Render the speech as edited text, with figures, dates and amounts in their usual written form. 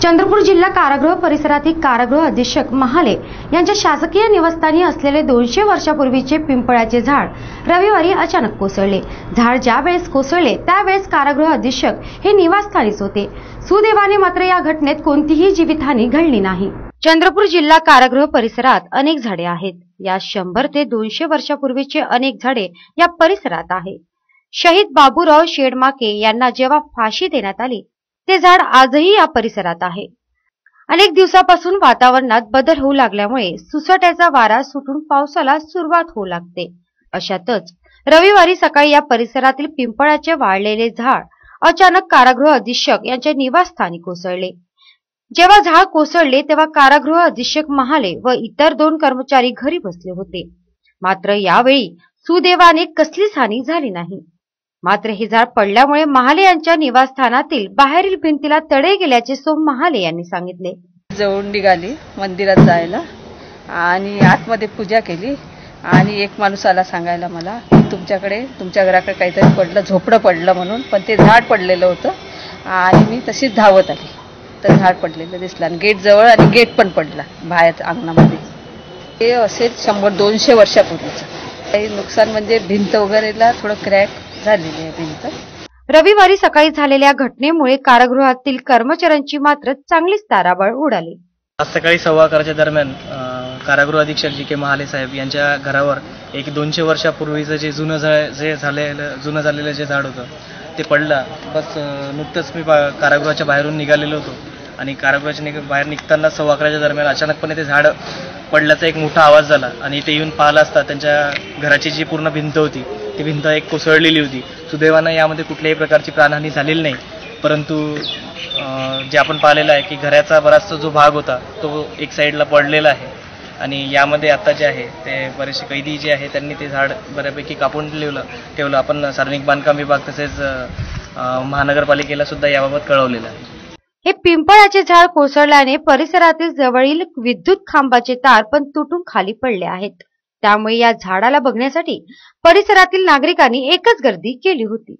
चंद्रपूर जिल्हा कारागृह परिसरातील कारागृह अधीक्षक महाले यांच्या शासकीय निवासस्थानी असलेले 200 वर्षापूर्वीचे पिंपळाचे झाड रविवारी अचानक कोसळले। झाड ज्या वेळेस कोसळले त्यावेळेस कारागृह अधीक्षक हे निवासस्थानीच होते। सुदैवाने मात्र या घटनेत कोणतीही जीवितहानी घडली नाही। चंद्रपूर जिल्हा कारागृह परिसरात अनेक झाडे आहेत। या 100 ते 200 वर्षापूर्वीचे अनेक झाडे या परिसरात आहेत। शहीद बाबूराव शेडमाके यांना जेव्हा फाशी देण्यात आली ते झाड आजही या परिसरात आहे। अनेक दिवसापासून वातावरणात बदल होऊ लागल्यामुळे सुसाट्याचा वारा सुटून पावसाला सुरुवात होऊ लागते। अशातच रविवारी सकाळी या परिसरातील पिंपळाचे वाळलेले झाड अचानक कारागृह अधीक्षक यांच्या निवासस्थानी कोसळले। जेव्हा झाड कोसळले तेव्हा कारागृह अधीक्षक महाले व इतर 2 कर्मचारी घरी बसले होते। मात्र यावेळी सुदैवाने कसलीच हानी झाली नाही। मात्र हे झाड पडल्यामुळे महाले यांच्या निवासस्थानातील बाहेरील भिंतीला तडे गेल्याचे सोम महाले यांनी सांगितले। जवळून निघाली मंदिरात जायला आणि आतमध्ये पूजा केली आणि एक माणूस आला सांगायला मला तुमच्या घराकडे काहीतरी पडलं, झोपडं पडलं म्हणून, पण ते झाड पडलेलं होतं आणि मी तशीच धावत आली तर झाड पडलेलं दिसलं आणि गेट जवळ आणि गेट पण पडला बाहेर अंगणामध्ये। हे असेल 100-200 वर्षापूर्वीचं। काही नुकसान म्हणजे भिंत वगैरेला थोडं क्रॅक झालेली आहे भिंत। रविवारी सकाळी झालेल्या घटनेमुळे कारागृहातील कर्मचाऱ्यांची मात्र चांगलीच तारांबळ उडाली। आज सकाळी 11:15 दरम्यान कारागृह अधीक्षक जी के महाले साहेब यांच्या घरावर एक 200 वर्षापूर्वीचं जे जुनं झालेलं जे झाड होतं ते पडलं। बस नुकतंच मी कारागृहाच्या बाहेरून निघालेलो होतो आणि कारागृहाच्या बाहेर निघताना 11:15 दरम्यान अचानकपणे ते झाड पडल्याचा एक मोठा आवाज झाला आणि इथे येऊन पाहिलं असता त्यांच्या घराची जी पूर्ण भिंत होती ती भिंत एक कोसळलेली होती। सुदैवानं यामध्ये कुठल्याही प्रकारची प्राणहानी झालेली नाही, परंतु जे आपण पाहिलेलं आहे की घराचा बराचसा जो भाग होता तो एक साईडला पडलेला आहे आणि यामध्ये आता जे आहे ते बरेचसे कैदी जे आहे त्यांनी ते झाड बऱ्यापैकी कापून ठेवलं। आपण सार्वजनिक बांधकाम विभाग तसेच महानगरपालिकेला सुद्धा याबाबत कळवलेलं आहे। हे पिंपळाचे झाड कोसळल्याने परिसरातील जवळील विद्युत खांबाचे तार पण तुटून खाली पडले आहेत। त्यामुळे या झाडाला बघण्यासाठी परिसरातील नागरिकांनी एकच गर्दी केली होती।